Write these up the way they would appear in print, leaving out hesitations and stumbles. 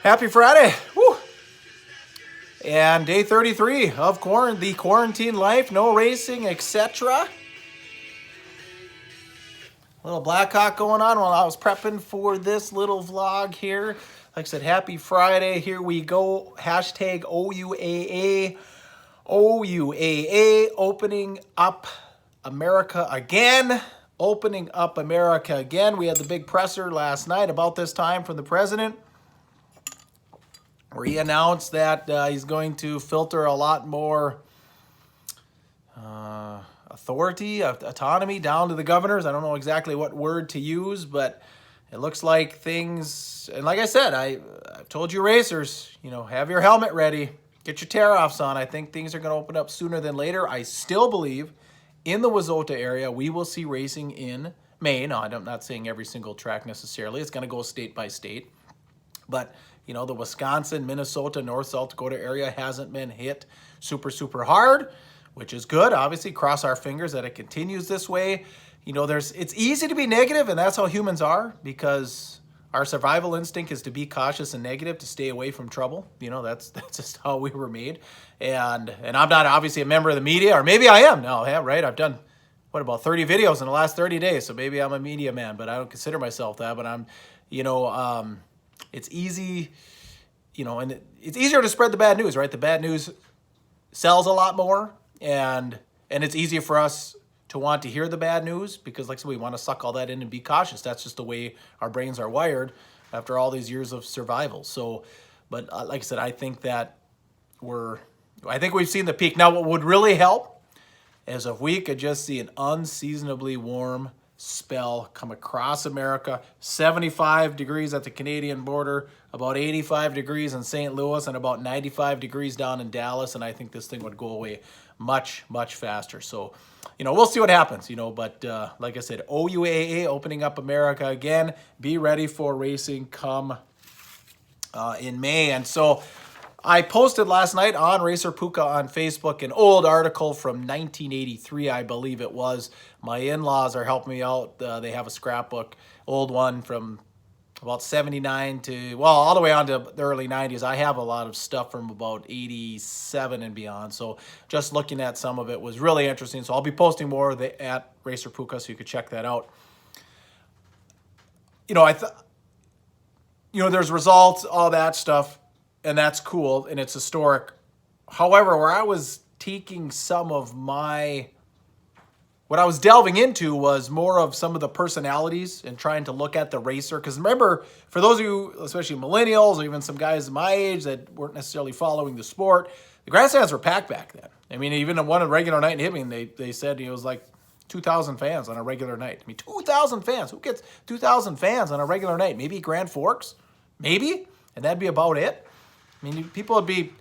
Happy Friday. Woo. And day 33 of the quarantine life, no racing, etc. Little Blackhawk going on while I was prepping for this little vlog here. Like I said, happy Friday. Here we go. Hashtag OUAA. OUAA, opening up America again. Opening up America again. We had the big presser last night about this time from the president, where he announced that he's going to filter a lot more autonomy down to the governors. I don't know exactly what word to use, but it looks like things, and like I said, I've told you racers, have your helmet ready, get your tear-offs on. I think things are going to open up sooner than later. I still believe in the Wazota area we will see racing in May. Now, I'm not saying every single track necessarily. It's going to go state by state, but the Wisconsin, Minnesota, North South Dakota area hasn't been hit super hard, which is good. Obviously, cross our fingers that it continues this way. It's easy to be negative, and that's how humans are, because our survival instinct is to be cautious and negative, to stay away from trouble. That's just how we were made. And I'm not obviously a member of the media, or maybe I am now, yeah, right? I've done, about 30 videos in the last 30 days, so maybe I'm a media man, but I don't consider myself that. But I'm, it's easy, and it's easier to spread the bad news, right? The bad news sells a lot more, and it's easier for us to want to hear the bad news, because like I said, we want to suck all that in and be cautious. That's just the way our brains are wired after all these years of survival. So, but like I said, I think that we've seen the peak. Now, what would really help is if we could just see an unseasonably warm spell come across America. 75 degrees at the Canadian border, about 85 degrees in St. Louis, and about 95 degrees down in Dallas, and I think this thing would go away much faster. So, we'll see what happens, but like I said, OUAA, opening up America again. Be ready for racing come in May. And so I posted last night on Racer Puka on Facebook an old article from 1983, I believe it was. My in-laws are helping me out. They have a scrapbook, old one from about 79 to, all the way on to the early 90s. I have a lot of stuff from about 87 and beyond. So just looking at some of it was really interesting. So I'll be posting more at Racer Puka, so you could check that out. There's results, all that stuff, and that's cool, and it's historic. However, where I was taking what I was delving into was more of some of the personalities and trying to look at the racer. Because remember, for those of you, especially millennials, or even some guys my age that weren't necessarily following the sport, the grandstands were packed back then. I mean, even on one regular night in Hibbing, they said it was like 2,000 fans on a regular night. I mean, 2,000 fans. Who gets 2,000 fans on a regular night? Maybe Grand Forks? Maybe? And that'd be about it? I mean, people would be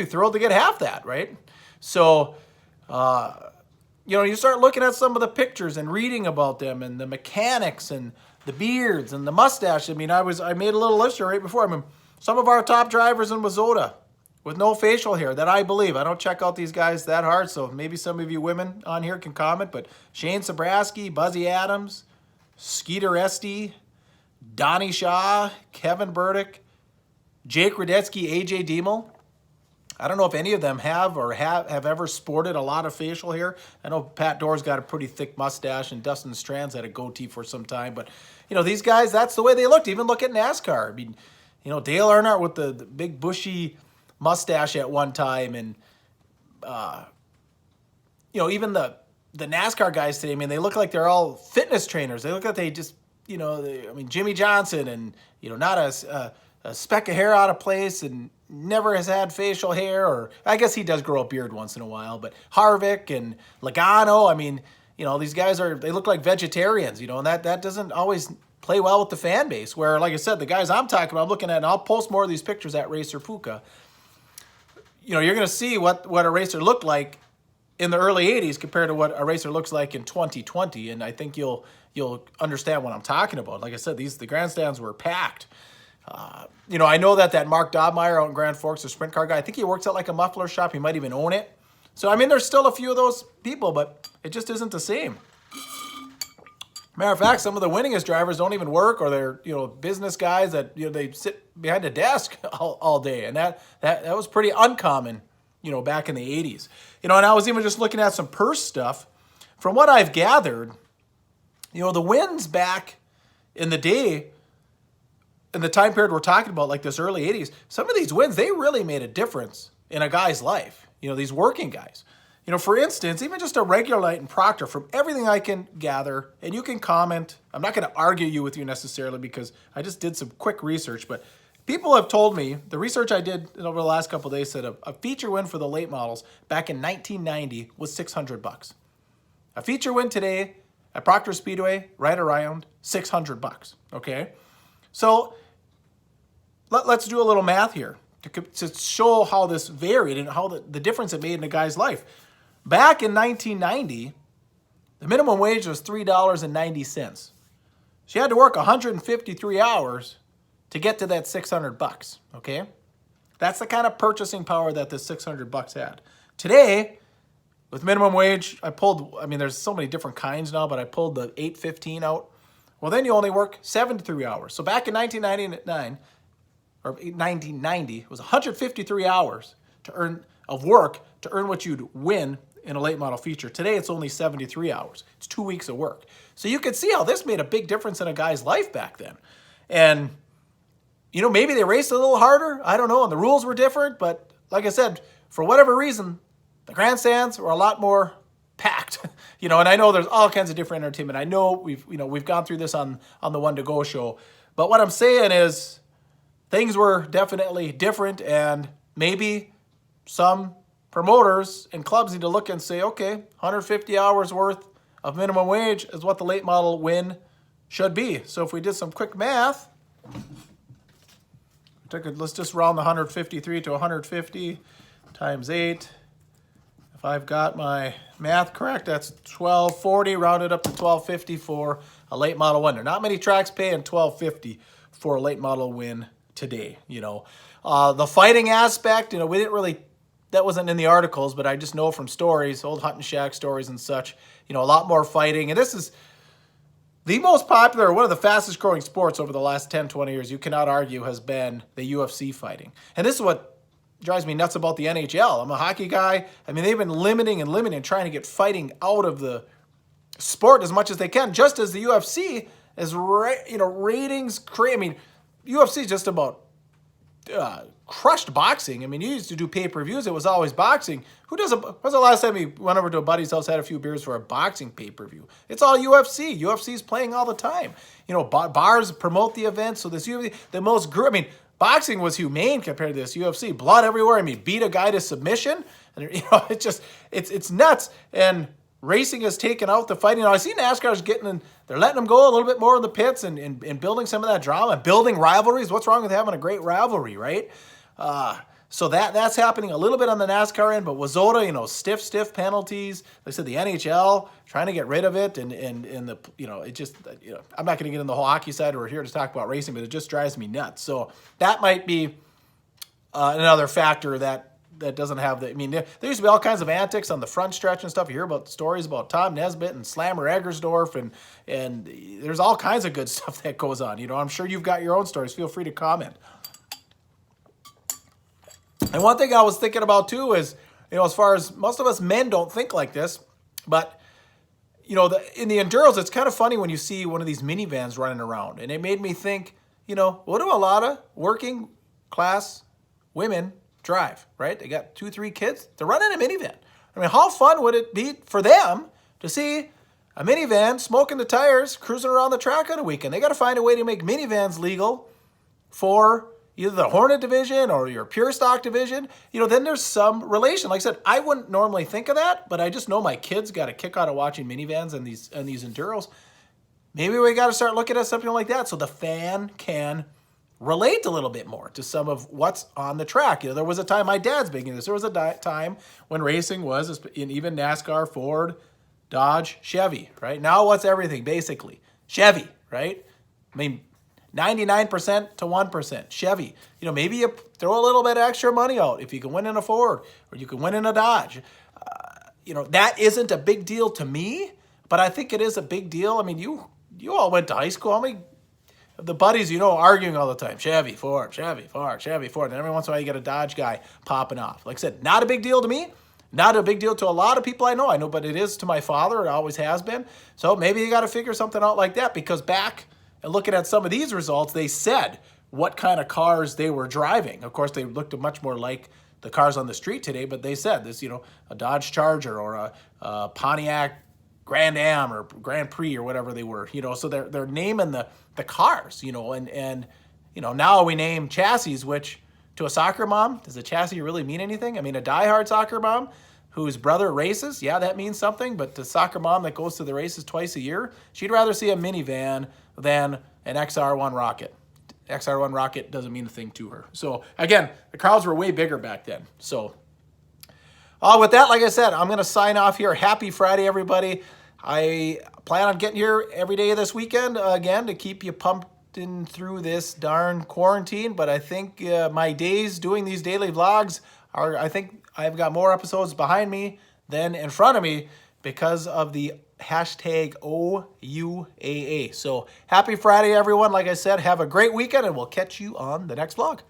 thrilled to get half that, right? So, you start looking at some of the pictures and reading about them and the mechanics and the beards and the mustache. I mean, I made a little list here right before. I mean, some of our top drivers in Wazota with no facial hair that I believe. I don't check out these guys that hard, so maybe some of you women on here can comment. But Shane Sabraski, Buzzy Adams, Skeeter Esty, Donnie Shaw, Kevin Burdick, Jake Radetzky, AJ Demel. I don't know if any of them have ever sported a lot of facial hair. I know Pat Door's got a pretty thick mustache, and Dustin Strands had a goatee for some time. But, these guys, that's the way they looked. Even look at NASCAR. I mean, Dale Earnhardt with the big bushy mustache at one time. And, even the NASCAR guys today, I mean, they look like they're all fitness trainers. They look like they just, Jimmy Johnson and, not a speck of hair out of place and never has had facial hair, or I guess he does grow a beard once in a while, but Harvick and Logano, I mean, these guys they look like vegetarians, and that doesn't always play well with the fan base, where, like I said, the guys I'm talking about, I'm looking at, and I'll post more of these pictures at Racer Puka, you're going to see what a racer looked like in the early 80s compared to what a racer looks like in 2020, and I think you'll understand what I'm talking about. Like I said, the grandstands were packed. I know that Mark Dobmeyer out in Grand Forks, the sprint car guy, I think he works at like a muffler shop. He might even own it. So, I mean, there's still a few of those people, but it just isn't the same. Matter of fact, some of the winningest drivers don't even work, or they're business guys that they sit behind a desk all day, and that was pretty uncommon, back in the 80s. And I was even just looking at some purse stuff. From what I've gathered, the wins back in the day, in the time period we're talking about, like this early 80s, some of these wins, they really made a difference in a guy's life, these working guys. For instance, even just a regular night in Proctor, from everything I can gather, and you can comment, I'm not going to argue with you necessarily because I just did some quick research, but people have told me, the research I did over the last couple of days said a feature win for the late models back in 1990 was $600. A feature win today at Proctor Speedway, right around $600, okay? So let's do a little math here to show how this varied and how the difference it made in a guy's life. Back in 1990, the minimum wage was $3.90. She had to work 153 hours to get to that $600, okay? That's the kind of purchasing power that this $600 had. Today, with minimum wage, there's so many different kinds now, but I pulled the $8.15 out. Well, then you only work 73 hours. So back in 1999, or 1990, it was 153 hours of work to earn what you'd win in a late model feature. Today, it's only 73 hours. It's 2 weeks of work. So you could see how this made a big difference in a guy's life back then. And, maybe they raced a little harder. I don't know. And the rules were different. But like I said, for whatever reason, the grandstands were a lot more packed. And I know there's all kinds of different entertainment. I know we've gone through this on the One to Go show. But what I'm saying is things were definitely different, and maybe some promoters and clubs need to look and say, okay, 150 hours worth of minimum wage is what the late model win should be. So if we did some quick math, let's just round the 153 to 150 times 8. If I've got my math correct, that's 1240 rounded up to 1250 for a late model winner. Not many tracks paying 1250 for a late model win today. The fighting aspect, we didn't really, that wasn't in the articles, but I just know from stories, old hunting shack stories and such, a lot more fighting. And this is the most popular, one of the fastest growing sports over the last 10, 20 years, you cannot argue, has been the UFC fighting. And this is what drives me nuts about the NHL. I'm a hockey guy. They've been limiting and limiting, trying to get fighting out of the sport as much as they can, just as the UFC is, ratings create. UFC just about crushed boxing. You used to do pay-per-views. It was always boxing. When's the last time you went over to a buddy's house, had a few beers for a boxing pay-per-view? It's all UFC. UFC's playing all the time. Bars promote the event. So this UFC, the most boxing was humane compared to this UFC. Blood everywhere. Beat a guy to submission. And it's nuts. And racing has taken out the fighting. I see NASCAR's they're letting them go a little bit more in the pits and building some of that drama, building rivalries. What's wrong with having a great rivalry, right? So that's happening a little bit on the NASCAR end, but WISSOTA, stiff penalties. Like I said, the NHL trying to get rid of it, and the it just I'm not going to get in the whole hockey side. We're here to talk about racing, but it just drives me nuts. So that might be another factor that doesn't have the. There used to be all kinds of antics on the front stretch and stuff. You hear about stories about Tom Nesbitt and Slammer Eggersdorf, and there's all kinds of good stuff that goes on. I'm sure you've got your own stories. Feel free to comment. And one thing I was thinking about too is, as far as most of us men don't think like this, but in the enduros, it's kind of funny when you see one of these minivans running around, and it made me think, what do a lot of working class women drive, right? They got 2, 3 kids. They're running a minivan. How fun would it be for them to see a minivan smoking the tires, cruising around the track on a weekend? They got to find a way to make minivans legal for either the Hornet division or your pure stock division. Then there's some relation. Like I said, I wouldn't normally think of that, but I just know my kids got a kick out of watching minivans and these enduros. Maybe we got to start looking at something like that so the fan can relate a little bit more to some of what's on the track. There was a time, my dad's big into this, there was a time when racing was, in even NASCAR, Ford, Dodge, Chevy, right? Now what's everything, basically? Chevy, right? 99% to 1%, Chevy. Maybe you throw a little bit extra money out if you can win in a Ford or you can win in a Dodge. That isn't a big deal to me, but I think it is a big deal. you all went to high school. How many of the buddies arguing all the time? Chevy, Ford, Chevy, Ford, Chevy, Ford. And every once in a while you get a Dodge guy popping off. Like I said, not a big deal to me. Not a big deal to a lot of people I know, but it is to my father. It always has been. So maybe you got to figure something out like that, because back and looking at some of these results, they said what kind of cars they were driving. Of course, they looked much more like the cars on the street today, but they said this, a Dodge Charger or a Pontiac Grand Am or Grand Prix or whatever they were, so they're naming the cars, and now we name chassis, which to a soccer mom, does a chassis really mean anything? I mean, a diehard soccer mom whose brother races, yeah, that means something, but the soccer mom that goes to the races twice a year, she'd rather see a minivan than an XR1 Rocket. XR1 Rocket doesn't mean a thing to her. So again, the crowds were way bigger back then. So with that, like I said, I'm going to sign off here. Happy Friday, everybody. I plan on getting here every day this weekend again to keep you pumped through this darn quarantine. But I think my days doing these daily vlogs I think I've got more episodes behind me than in front of me because of the hashtag OUAA. So happy Friday, everyone. Like I said, have a great weekend, and we'll catch you on the next vlog.